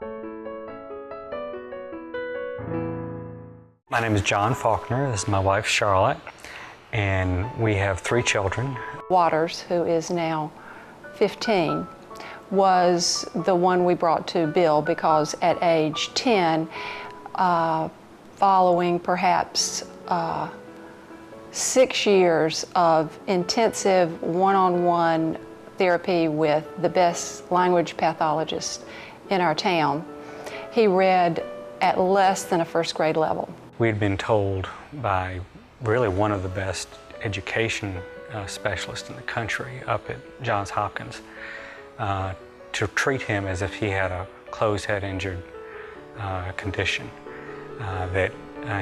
My name is John Faulkner. This is my wife, Charlotte, and we have 3 children. Waters, who is now 15, was the one we brought to Bill because at age 10, following perhaps 6 years of intensive one-on-one therapy with the best language pathologist in our town, he read at less than a first grade level. We had been told by really one of the best education specialists in the country up at Johns Hopkins to treat him as if he had a closed head injured condition, that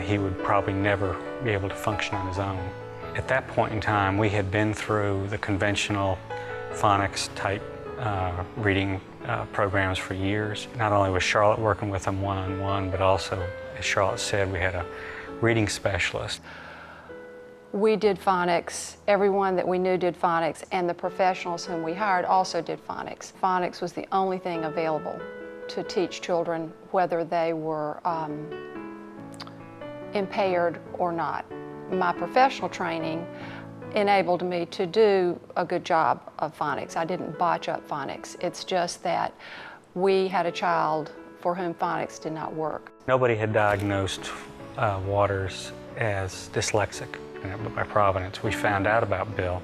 he would probably never be able to function on his own. At that point in time, we had been through the conventional phonics type reading programs for years. Not only was Charlotte working with him one-on-one, but also, as Charlotte said, we had a reading specialist. We did phonics. Everyone that we knew did phonics, and the professionals whom we hired also did phonics. Phonics was the only thing available to teach children whether they were impaired or not. My professional training enabled me to do a good job of phonics. I didn't botch up phonics. It's just that we had a child for whom phonics did not work. Nobody had diagnosed Waters as dyslexic by Providence. We found out about Bill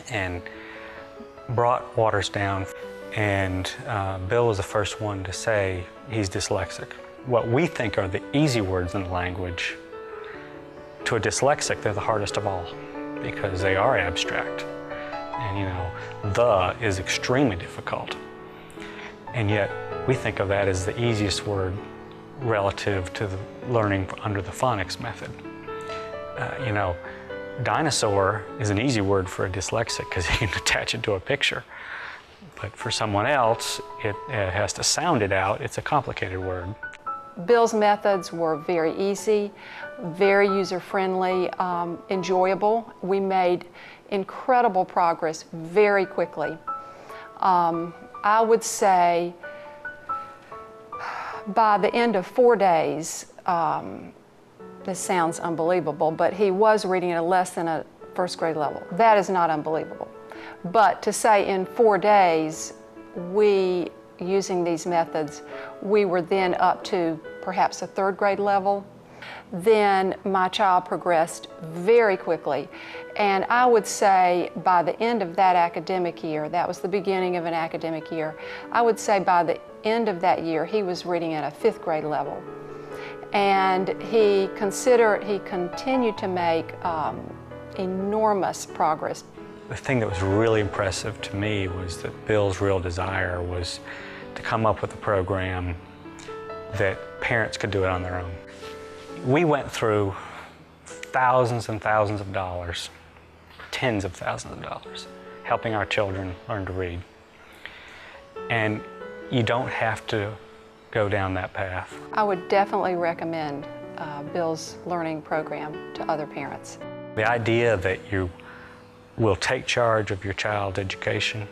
and brought Waters down, and Bill was the first one to say he's dyslexic. What we think are the easy words in the language, to a dyslexic, they're the hardest of all, because they are abstract. And you know, the is extremely difficult. And yet, we think of that as the easiest word relative to the learning under the phonics method. You know, dinosaur is an easy word for a dyslexic because you can attach it to a picture. But for someone else, it has to sound it out. It's a complicated word. Bill's methods were very easy, very user-friendly, enjoyable. We made incredible progress very quickly. I would say by the end of 4 days, this sounds unbelievable, but he was reading at less than a first grade level. That is not unbelievable. But to say in 4 days, using these methods, we were then up to perhaps a third grade level. Then my child progressed very quickly. And I would say by the end of that academic year, that was the beginning of an academic year, I would say by the end of that year, he was reading at a 5th grade level. And he continued to make enormous progress. The thing that was really impressive to me was that Bill's real desire was to come up with a program that parents could do it on their own. We went through thousands and thousands of dollars, tens of thousands of dollars, helping our children learn to read. And you don't have to go down that path. I would definitely recommend Bill's learning program to other parents. The idea that you will take charge of your child's education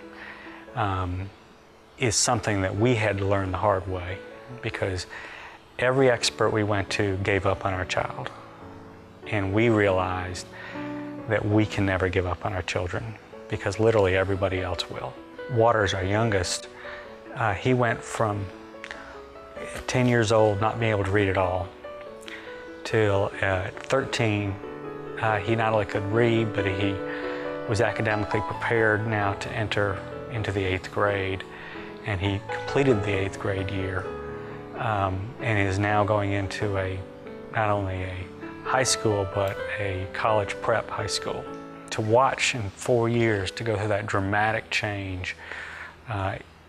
is something that we had to learn the hard way, because every expert we went to gave up on our child. And we realized that we can never give up on our children, because literally everybody else will. Waters, our youngest, he went from 10 years old not being able to read at all till at 13 he not only could read, but he was academically prepared now to enter into the 8th grade, and he completed the 8th grade year and is now going into not only a high school but a college prep high school. To watch in 4 years to go through that dramatic change,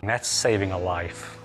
that's saving a life.